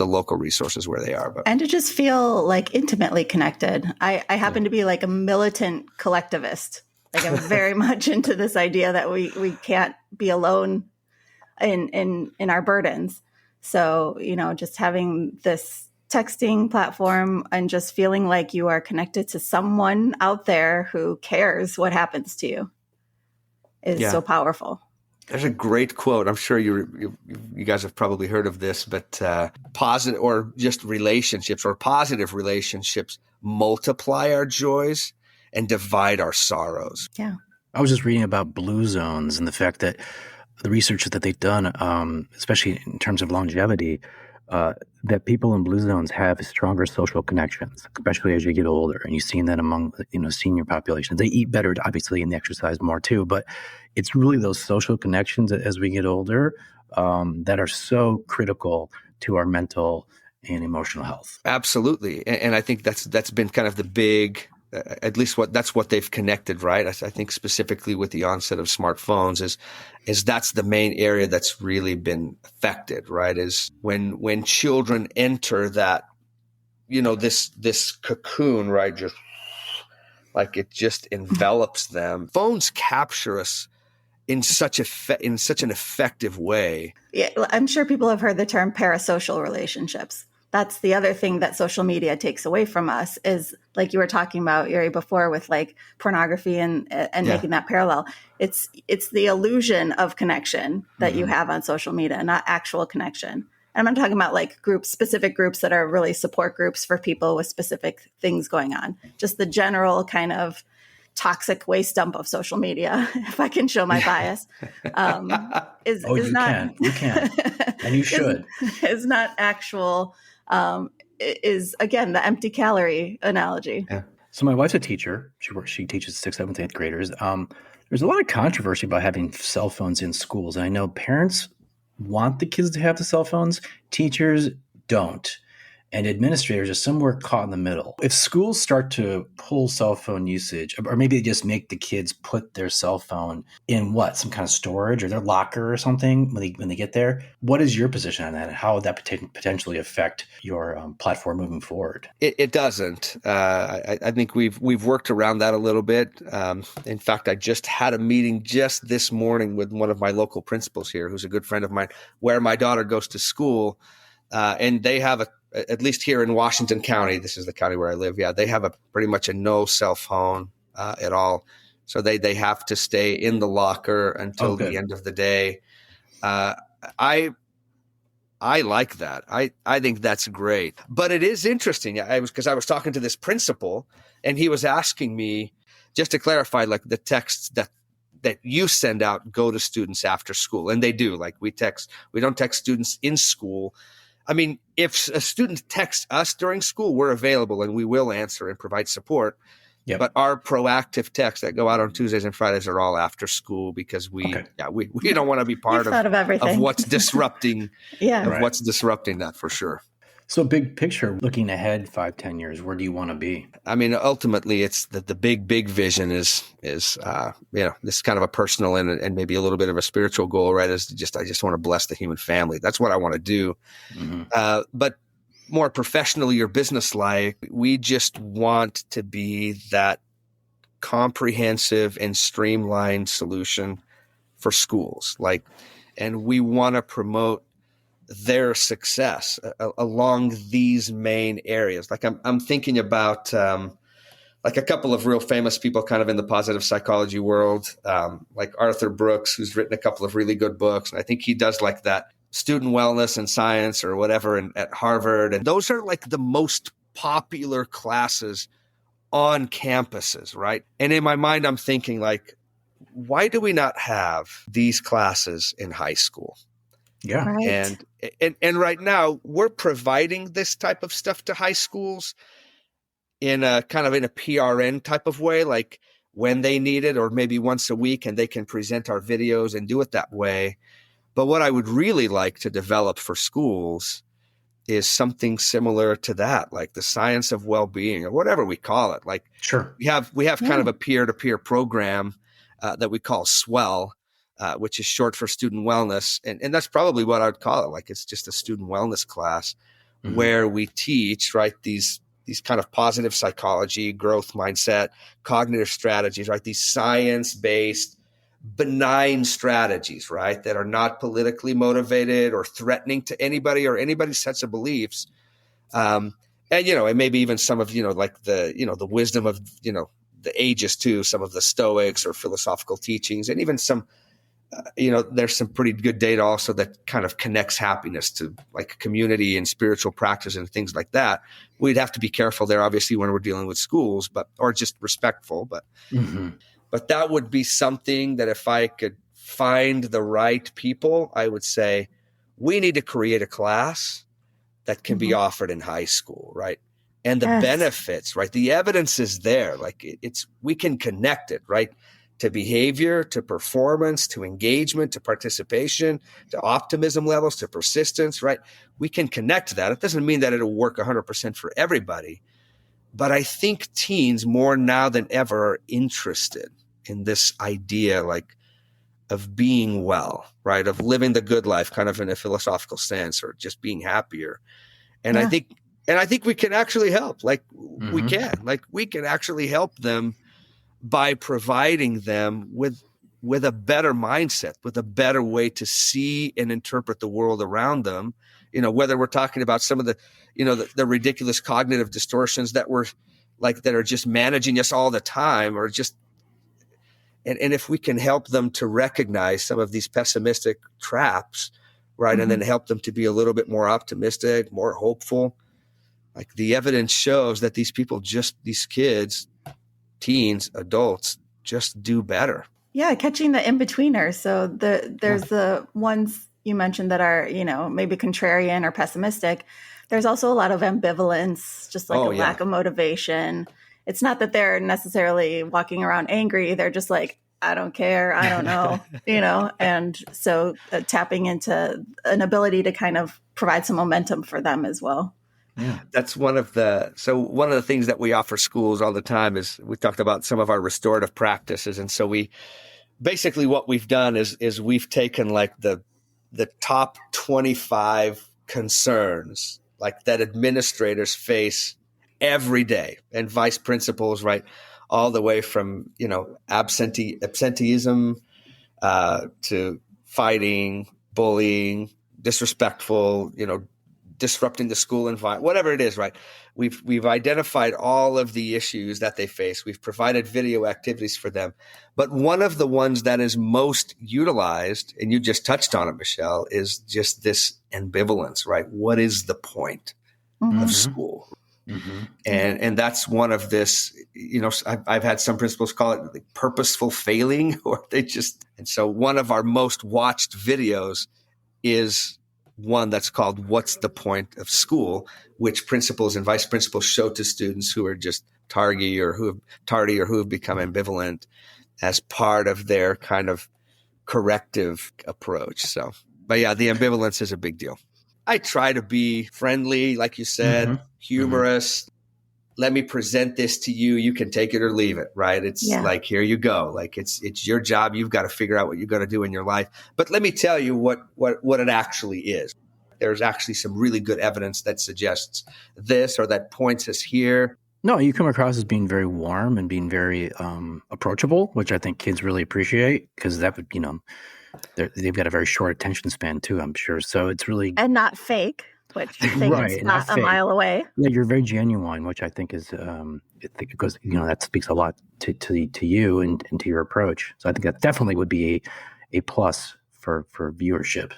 local resources where they are. And to just feel intimately connected. I happen to be a militant collectivist. I'm very much into this idea that we can't be alone in our burdens. So, just having this texting platform and just feeling like you are connected to someone out there who cares what happens to you is so powerful. There's a great quote. I'm sure you guys have probably heard of this, but positive or just relationships or positive relationships multiply our joys and divide our sorrows. Yeah. I was just reading about blue zones and the fact that the research that they've done, especially in terms of longevity, that people in blue zones have stronger social connections, especially as you get older. And you've seen that among, senior populations. They eat better, obviously, and they exercise more too. But it's really those social connections as we get older that are so critical to our mental and emotional health. Absolutely. And I think that's been kind of the big, at least that's what they've connected, right? I think specifically with the onset of smartphones is that's the main area that's really been affected, right? Is when children enter that, this cocoon, right? Just it just envelops them. Phones capture us in such an effective way. Yeah, I'm sure people have heard the term parasocial relationships. That's the other thing that social media takes away from us, is like you were talking about, Iuri, before, with like pornography and making that parallel. It's the illusion of connection that you have on social media, not actual connection. And I'm talking about like specific groups that are really support groups for people with specific things going on. Just the general kind of toxic waste dump of social media, if I can show my bias, is not. You can, and you should. Is not actual. Is again the empty calorie analogy. Yeah. So my wife's a teacher. She teaches 6th, 7th, 8th graders. There's a lot of controversy about having cell phones in schools, and I know parents want the kids to have the cell phones. Teachers don't. And administrators are somewhere caught in the middle. If schools start to pull cell phone usage, or maybe they just make the kids put their cell phone in some kind of storage or their locker or something when they get there, what is your position on that? And how would that potentially affect your platform moving forward? It doesn't. I think we've worked around that a little bit. In fact, I just had a meeting just this morning with one of my local principals here, who's a good friend of mine, where my daughter goes to school, and they have at least here in Washington County, this is the county where I live. Yeah, they have pretty much a no cell phone at all. So they have to stay in the locker until the end of the day. I like that. I think that's great. But it is interesting. Because I was talking to this principal, and he was asking me, just to clarify, like the texts that you send out go to students after school, and they do. Like we don't text students in school. I mean, if a student texts us during school, we're available and we will answer and provide support. Yep. But our proactive texts that go out on Tuesdays and Fridays are all after school, because we don't want to be part of what's disrupting what's disrupting that, for sure. So big picture, looking ahead 5-10 years, where do you want to be? I mean, ultimately, it's the big vision is this kind of a personal and maybe a little bit of a spiritual goal, right? I just want to bless the human family. That's what I want to do. Mm-hmm. But more professionally or business-like, we just want to be that comprehensive and streamlined solution for schools. And we want to promote their success along these main areas. Like I'm thinking about like a couple of real famous people kind of in the positive psychology world, like Arthur Brooks, who's written a couple of really good books. And I think he does like that student wellness and science or whatever at Harvard. And those are like the most popular classes on campuses, right? And in my mind, I'm thinking like, why do we not have these classes in high school? Yeah. Right. And right now we're providing this type of stuff to high schools in a PRN type of way, like when they need it, or maybe once a week, and they can present our videos and do it that way. But what I would really like to develop for schools is something similar to that, like the science of well-being or whatever we call it. Like, sure, we have kind of a peer-to-peer program that we call SWELL, which is short for student wellness. And that's probably what I would call it. Like, it's just a student wellness class where we teach, right, these kind of positive psychology, growth mindset, cognitive strategies, right? These science-based, benign strategies, right, that are not politically motivated or threatening to anybody or anybody's sets of beliefs. And maybe even some of, like the wisdom of, the ages too, some of the Stoics or philosophical teachings, and even some, there's some pretty good data also that kind of connects happiness to like community and spiritual practice and things like that. We'd have to be careful there, obviously, when we're dealing with schools, or just respectful. But that would be something that if I could find the right people, I would say we need to create a class that can be offered in high school, right? And the benefits, right? The evidence is there. Like we can connect it, right? To behavior, to performance, to engagement, to participation, to optimism levels, to persistence, right? We can connect that. It doesn't mean that it'll work 100% for everybody. But I think teens more now than ever are interested in this idea, like, of being well, right? Of living the good life, kind of in a philosophical sense, or just being happier. And I think we can actually help. Like we can actually help them by providing them with with a better mindset, with a better way to see and interpret the world around them. Whether we're talking about some of the, the ridiculous cognitive distortions that are just managing us all the time, or just, and if we can help them to recognize some of these pessimistic traps, right, mm-hmm. and then help them to be a little bit more optimistic, more hopeful. Like the evidence shows that these kids, teens, adults, just do better. Yeah, catching the in-betweeners. So there's the ones you mentioned that are, maybe contrarian or pessimistic. There's also a lot of ambivalence, just like lack of motivation. It's not that they're necessarily walking around angry. They're just like, I don't care. I don't know, and so tapping into an ability to kind of provide some momentum for them as well. Yeah, that's one of the things that we offer schools all the time is we talked about some of our restorative practices. And so what we've done is we've taken like the top 25 concerns like that administrators face every day, and vice principals, right? All the way from, absenteeism to fighting, bullying, disrespectful, disrupting the school environment, whatever it is, right? We've identified all of the issues that they face. We've provided video activities for them. But one of the ones that is most utilized, and you just touched on it, Michelle, is just this ambivalence, right? What is the point mm-hmm. of school? Mm-hmm. And that's one of this, I've had some principals call it like purposeful failing, and so one of our most watched videos is one that's called What's the Point of School, which principals and vice principals show to students who are just tardy or who have become ambivalent as part of their kind of corrective approach. So, but yeah, the ambivalence is a big deal. I try to be friendly, like you said, mm-hmm. humorous. Mm-hmm. Let me present this to you. You can take it or leave it, right? It's like, here you go. Like it's your job. You've got to figure out what you're going to do in your life. But let me tell you what it actually is. There's actually some really good evidence that suggests this or that points us here. No, you come across as being very warm and being very approachable, which I think kids really appreciate because that would, they've got a very short attention span too, I'm sure. So it's really... And not fake. Which is not a mile away. Yeah, you're very genuine, which I think is because that speaks a lot to you and to your approach. So I think that definitely would be a plus for viewership.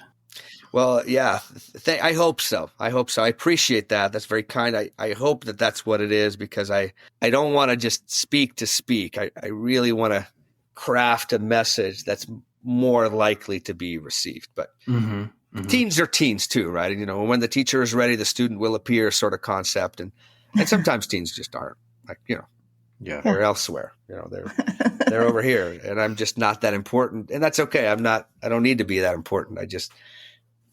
Well, yeah, I hope so. I appreciate that. That's very kind. I hope that that's what it is because I don't want to just speak to speak. I really want to craft a message that's more likely to be received. But. Mm-hmm. Mm-hmm. Teens are teens too, right? When the teacher is ready, the student will appear sort of concept. And sometimes teens just aren't they're elsewhere, they're over here and I'm just not that important. And that's okay. I don't need to be that important. If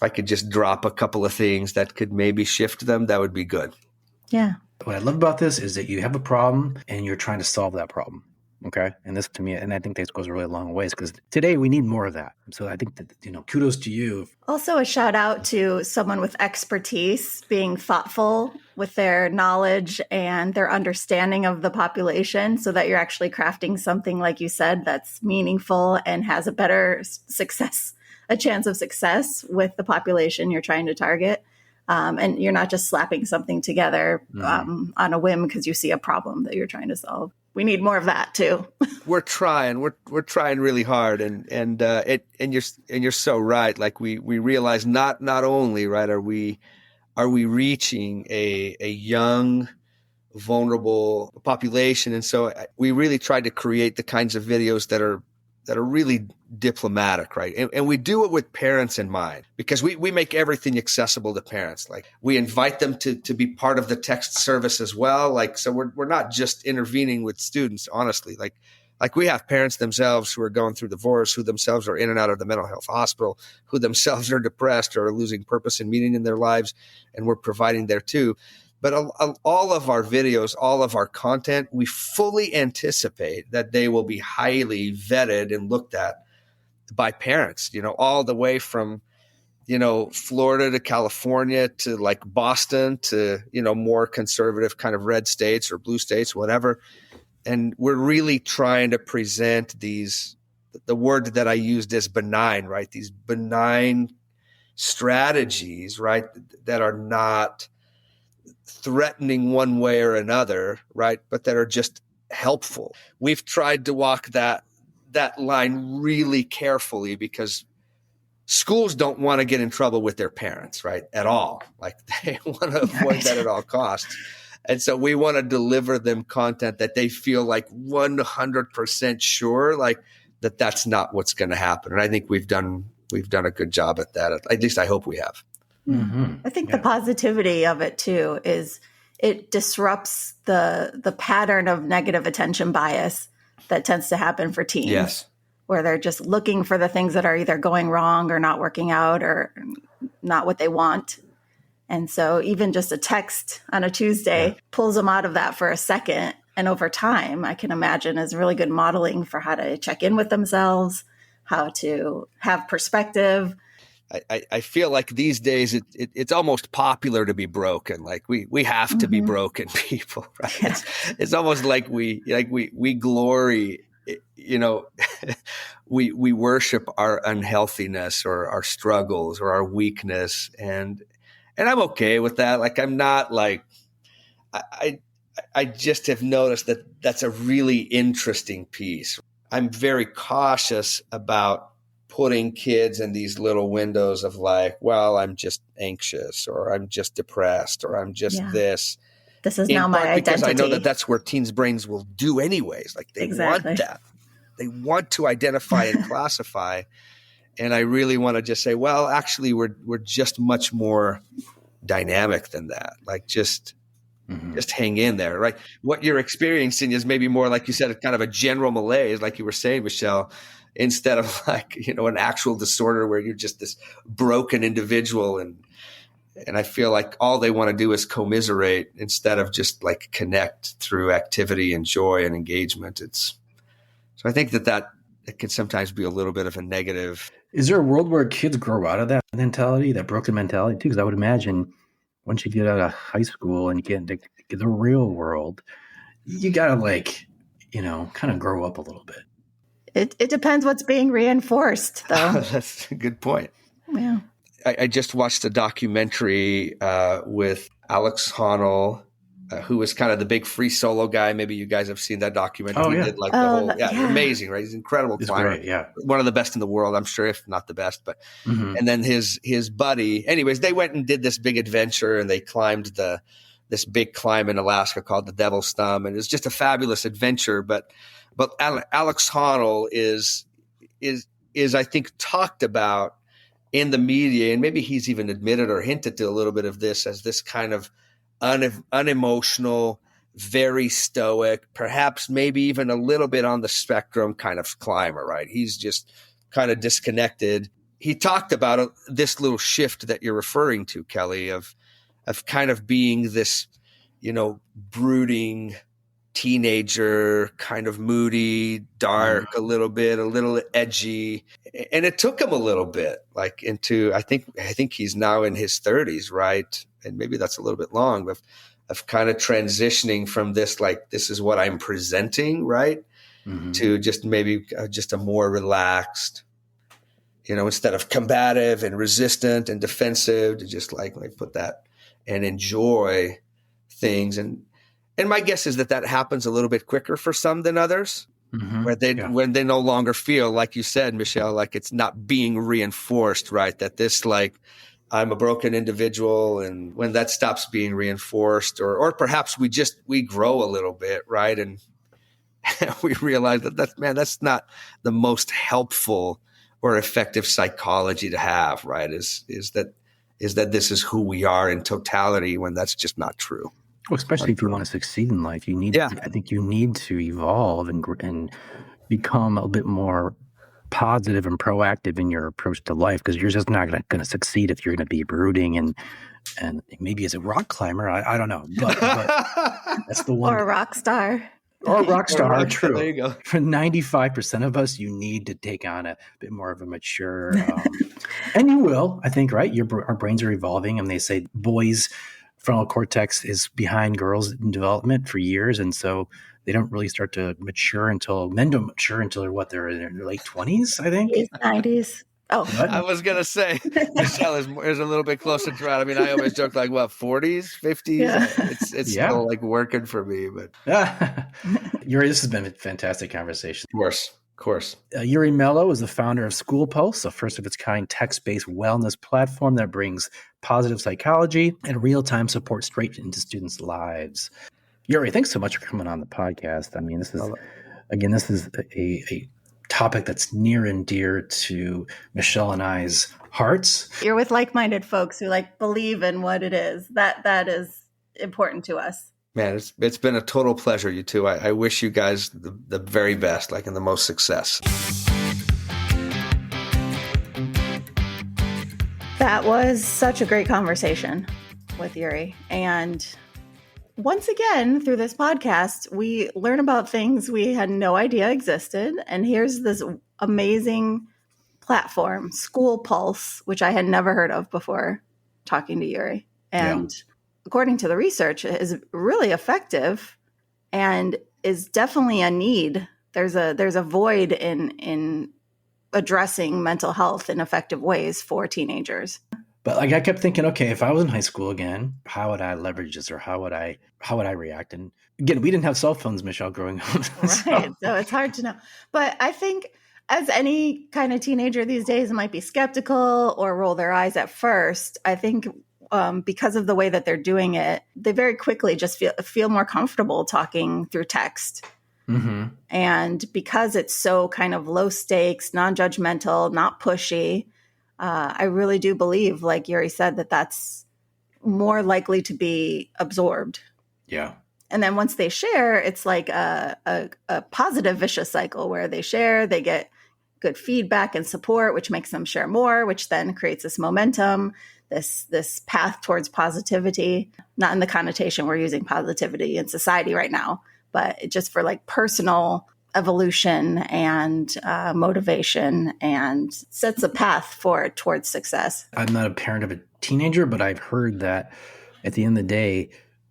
I could just drop a couple of things that could maybe shift them, that would be good. Yeah. What I love about this is that you have a problem and you're trying to solve that problem. Okay. And this to me, and I think this goes really a long ways because today we need more of that. So I think that, kudos to you. Also a shout out to someone with expertise being thoughtful with their knowledge and their understanding of the population so that you're actually crafting something, like you said, that's meaningful and has a better a chance of success with the population you're trying to target. And you're not just slapping something together on a whim because you see a problem that you're trying to solve. We need more of that too. We're trying really hard, and you're so right. Like we realize not only right are we reaching a young, vulnerable population, and so we really tried to create the kinds of videos that are really diplomatic, right? And we do it with parents in mind because we make everything accessible to parents. Like we invite them to be part of the text service as well. Like, so we're not just intervening with students, honestly. Like we have parents themselves who are going through divorce, who themselves are in and out of the mental health hospital, who themselves are depressed or are losing purpose and meaning in their lives. And we're providing there too. But all of our videos, all of our content, we fully anticipate that they will be highly vetted and looked at by parents, all the way from, Florida to California to like Boston to, more conservative kind of red states or blue states, whatever. And we're really trying to present these the word that I used is benign, right? These benign strategies, right, that are not threatening one way or another, right, but that are just helpful. We've tried to walk that line really carefully because schools don't want to get in trouble with their parents, right, at all. Like they want to avoid that at all costs. And so we want to deliver them content that they feel like 100% sure, like that's not what's going to happen. And I think we've done a good job at that. At least I hope we have. Mm-hmm. I think the positivity of it too is it disrupts the pattern of negative attention bias that tends to happen for teens. Yes. Where they're just looking for the things that are either going wrong or not working out or not what they want. And so even just a text on a Tuesday pulls them out of that for a second. And over time, I can imagine is really good modeling for how to check in with themselves, how to have perspective. I feel like these days it's almost popular to be broken. Like we have to be broken people, right? Yeah. It's almost like we glory, you know, we worship our unhealthiness or our struggles or our weakness, and I'm okay with that. Like I'm not like I just have noticed that that's a really interesting piece. I'm very cautious about putting kids in these little windows of like, well, I'm just anxious or I'm just depressed or I'm just this. This is now my identity. Because I know that that's where teens' brains will do anyways. Like they want that. They want to identify and classify. And I really want to just say, well, actually, we're just much more dynamic than that. Like just hang in there, right? What you're experiencing is maybe more, like you said, kind of a general malaise, like you were saying, Michelle, instead of like, you know, an actual disorder where you're just this broken individual. And I feel like all they want to do is commiserate instead of just like connect through activity and joy and engagement. So I think that it can sometimes be a little bit of a negative. Is there a world where kids grow out of that mentality, that broken mentality too? Because I would imagine once you get out of high school and you get into the real world, you got to like, you know, kind of grow up a little bit. It depends what's being reinforced, though. That's a good point. Yeah. I just watched a documentary with Alex Honnold, who was kind of the big free solo guy. Maybe you guys have seen that documentary. Oh, yeah. He did like the whole, amazing, right? He's an incredible climber. Great, yeah. One of the best in the world, I'm sure, if not the best. But and then his buddy, anyways, they went and did this big adventure and they climbed this big climb in Alaska called the Devil's Thumb. And it was just a fabulous adventure. But Alex Honnold is I think talked about in the media, and maybe he's even admitted or hinted to a little bit of this as this kind of unemotional, very stoic, perhaps maybe even a little bit on the spectrum kind of climber, right? He's just kind of disconnected. He talked about this little shift that you're referring to, Kelly, of kind of being this, you know, brooding teenager, kind of moody, dark, a little edgy. And it took him a little bit like into, I think he's now in his 30s, right? And maybe that's a little bit long, but of kind of transitioning from this, like, this is what I'm presenting, right? To just maybe just a more relaxed, you know, instead of combative and resistant and defensive, to just like put that and enjoy things. And my guess is that happens a little bit quicker for some than others, where when they no longer feel, like you said, Michelle, like it's not being reinforced, right? That this, like, I'm a broken individual. And when that stops being reinforced, or perhaps we grow a little bit, right? And we realize that's not the most helpful or effective psychology to have, right? Is that this is who we are in totality, when that's just not true. Well, especially if you want to succeed in life, you need. I think you need to evolve and become a bit more positive and proactive in your approach to life, because you're just not going to succeed if you're going to be brooding and maybe as a rock climber. I don't know, but that's the one. Or a rock star. Or a rock star. True. There you go. For 95% of us, you need to take on a bit more of a mature, and you will. I think, right? Our brains are evolving, and they say boys' frontal cortex is behind girls in development for years, and so they don't really start to mature until men don't mature until they're in their late 20s, I think. 90s. Oh, what? I was gonna say Michelle is a little bit closer to that. I mean, I always joke like, what, 40s, 50s? Yeah. It's still like working for me, but Iuri, this has been a fantastic conversation. Of course. Iuri Melo is the founder of Schoolpulse, a first of its kind text-based wellness platform that brings positive psychology and real-time support straight into students' lives. Iuri, thanks so much for coming on the podcast. I mean, this is a topic that's near and dear to Michelle and I's hearts. You're with like-minded folks who believe in what it is. That is important to us. Man, it's been a total pleasure, you two. I wish you guys the very best, and the most success. That was such a great conversation with Iuri. And once again, through this podcast, we learn about things we had no idea existed. And here's this amazing platform, Schoolpulse, which I had never heard of before talking to Iuri. And according to the research, it is really effective and is definitely a need. There's a void in addressing mental health in effective ways for teenagers. But I kept thinking, okay, if I was in high school again, how would I leverage this, or how would I react? And again, we didn't have cell phones, Michelle, growing up. Right. So it's hard to know. But I think as any kind of teenager these days might be skeptical or roll their eyes at first, I think because of the way that they're doing it, they very quickly just feel more comfortable talking through text. Mm-hmm. And because it's so kind of low stakes, non-judgmental, not pushy, I really do believe, like Iuri said, that's more likely to be absorbed. Yeah. And then once they share, it's like a positive vicious cycle where they share, they get good feedback and support, which makes them share more, which then creates this momentum, this path towards positivity, not in the connotation we're using positivity in society right now, but just for personal evolution and motivation, and sets a path towards success. I'm not a parent of a teenager, but I've heard that at the end of the day,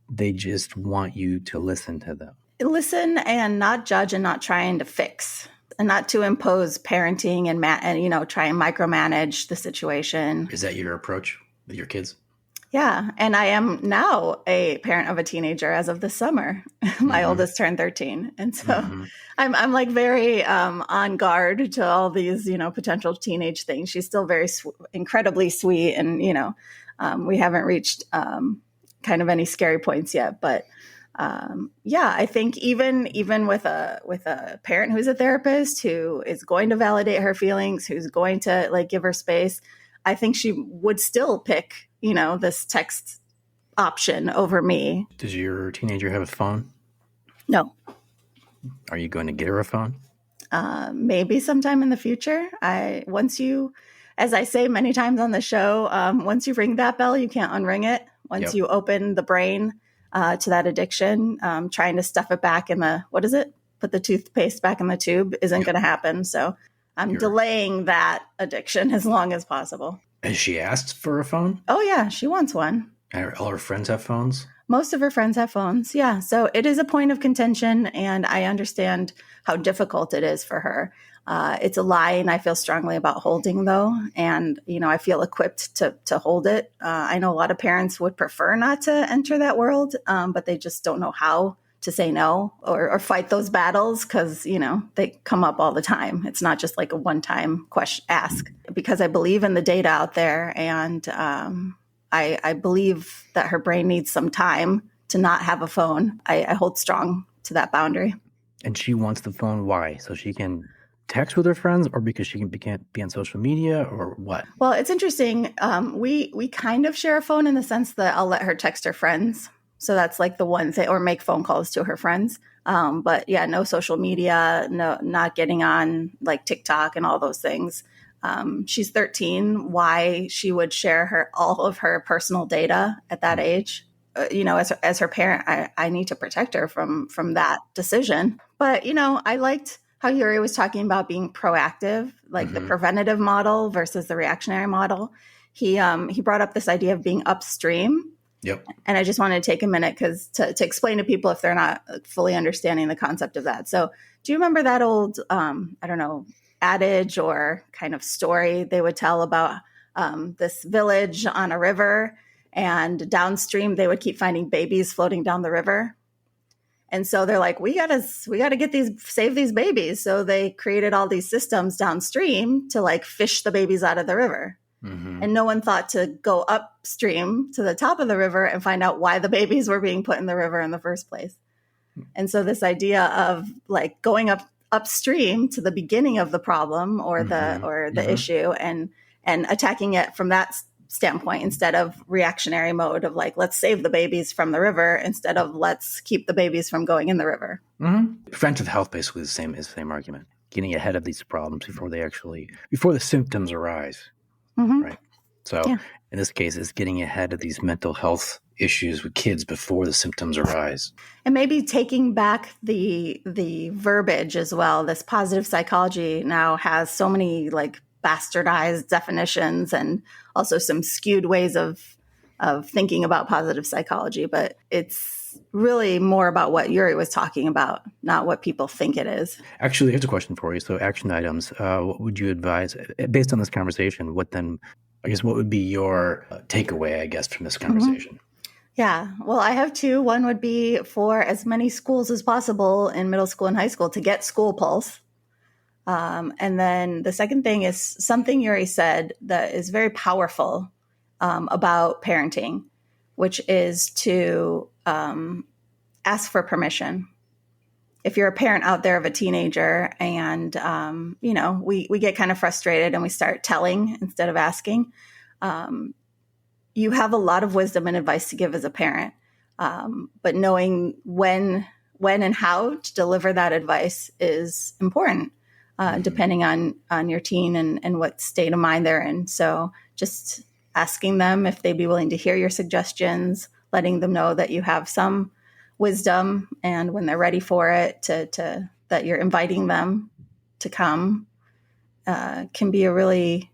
they just want you to listen to them. Listen and not judge and not trying to fix and not to impose parenting and try and micromanage the situation. Is that your approach with your kids? Yeah. And I am now a parent of a teenager as of this summer. My oldest turned 13. And so I'm very on guard to all these, potential teenage things. She's still very incredibly sweet. And, we haven't reached kind of any scary points yet. But I think even with a parent who's a therapist who is going to validate her feelings, who's going to give her space, I think she would still pick this text option over me. Does your teenager have a phone? No. Are you going to get her a phone? Maybe sometime in the future. As I say many times on the show, once you ring that bell, you can't unring it. Once you open the brain to that addiction, trying to stuff it back in put the toothpaste back in the tube isn't going to happen. So I'm delaying that addiction as long as possible. Has she asked for a phone? Oh, yeah. She wants one. All her friends have phones? Most of her friends have phones. Yeah. So it is a point of contention, and I understand how difficult it is for her. It's a line I feel strongly about holding, though. And, I feel equipped to hold it. I know a lot of parents would prefer not to enter that world, but they just don't know how to say no or fight those battles because, they come up all the time. It's not just like a one-time ask, because I believe in the data out there. And I believe that her brain needs some time to not have a phone. I hold strong to that boundary. And she wants the phone. Why? So she can text with her friends, or because she can't be on social media, or what? Well, it's interesting. We kind of share a phone in the sense that I'll let her text her friends. So that's the one thing, or make phone calls to her friends. But yeah, no social media, no, not getting on TikTok and all those things. She's 13. Why she would share all of her personal data at that age? As her parent, I need to protect her from that decision. But I liked how Iuri was talking about being proactive, the preventative model versus the reactionary model. He brought up this idea of being upstream. Yep. And I just wanted to take a minute to explain to people if they're not fully understanding the concept of that. So do you remember that old, adage or kind of story they would tell about this village on a river, and downstream they would keep finding babies floating down the river? And so they're like, we gotta save these babies. So they created all these systems downstream to like fish the babies out of the river. Mm-hmm. And no one thought to go upstream to the top of the river and find out why the babies were being put in the river in the first place. And so this idea of like going upstream to the beginning of the problem or the issue and attacking it from that standpoint instead of reactionary mode of like, let's save the babies from the river instead of let's keep the babies from going in the river. Mm-hmm. Preventive health basically is the same argument. Getting ahead of these problems before the symptoms arise. Mm-hmm. Right. So in this case, it's getting ahead of these mental health issues with kids before the symptoms arise. And maybe taking back the verbiage as well. This positive psychology now has so many like bastardized definitions and also some skewed ways of thinking about positive psychology. But it's really more about what Iuri was talking about, not what people think it is. Actually, here's a question for you. So action items, what would you advise based on this conversation? What would be your takeaway, I guess, from this conversation? Mm-hmm. Yeah, well, I have two. One would be for as many schools as possible in middle school and high school to get Schoolpulse. And then the second thing is something Iuri said that is very powerful about parenting, which is to ask for permission. If you're a parent out there of a teenager and, we get kind of frustrated and we start telling instead of asking, you have a lot of wisdom and advice to give as a parent. But knowing when and how to deliver that advice is important, depending on your teen and what state of mind they're in. So just asking them if they'd be willing to hear your suggestions, letting them know that you have some wisdom, and when they're ready for it, to that you're inviting them to come, can be a really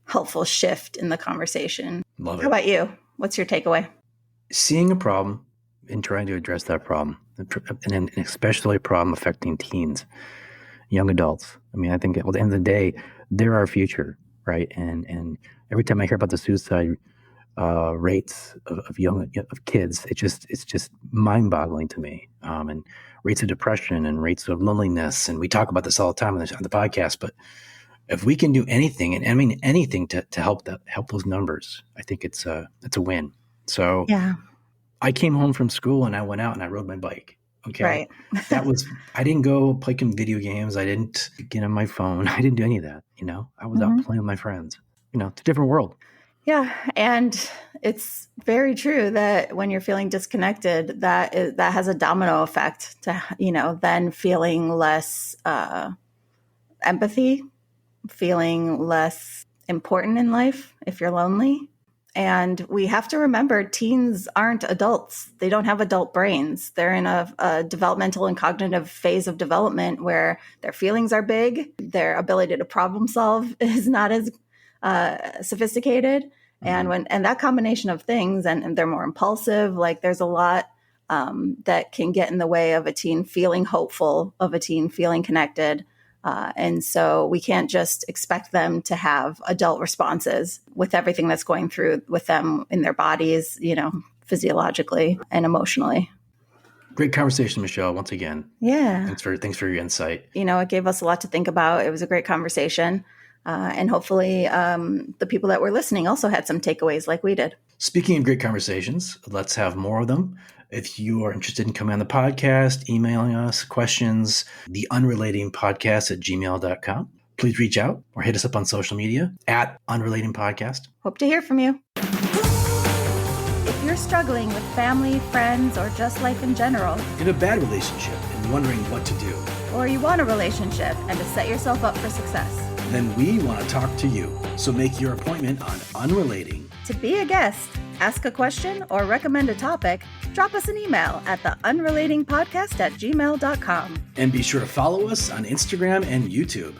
helpful shift in the conversation. Love it. How about you? What's your takeaway? Seeing a problem and trying to address that problem, and especially a problem affecting teens, young adults. I mean, I think at the end of the day, they're our future, right? And every time I hear about the suicide rates of kids, it's just mind-boggling to me. And rates of depression and rates of loneliness, and we talk about this all the time on the podcast. But if we can do anything, and I mean anything, to help those numbers, I think it's a win. So I came home from school and I went out and I rode my bike. Okay, right. I didn't go play video games. I didn't get on my phone. I didn't do any of that. I was out playing with my friends. It's a different world. Yeah. And it's very true that when you're feeling disconnected, that has a domino effect to, then feeling less empathy, feeling less important in life if you're lonely. And we have to remember teens aren't adults. They don't have adult brains. They're in a developmental and cognitive phase of development where their feelings are big. Their ability to problem solve is not as sophisticated. Mm-hmm. And that combination of things, and they're more impulsive, like there's a lot that can get in the way of a teen feeling hopeful, of a teen feeling connected. And so we can't just expect them to have adult responses with everything that's going through with them in their bodies, physiologically and emotionally. Great conversation, Michelle, once again. Yeah. Thanks for your insight. It gave us a lot to think about. It was a great conversation. And hopefully the people that were listening also had some takeaways like we did. Speaking of great conversations, let's have more of them. If you are interested in coming on the podcast, emailing us questions, theunrelatingpodcast@gmail.com. Please reach out or hit us up on social media @unrelatingpodcast. Hope to hear from you. If you're struggling with family, friends, or just life in general, in a bad relationship and wondering what to do, or you want a relationship and to set yourself up for success, then we want to talk to you. So make your appointment on Unrelating. To be a guest, ask a question, or recommend a topic, drop us an email at theunrelatingpodcast@gmail.com. And be sure to follow us on Instagram and YouTube.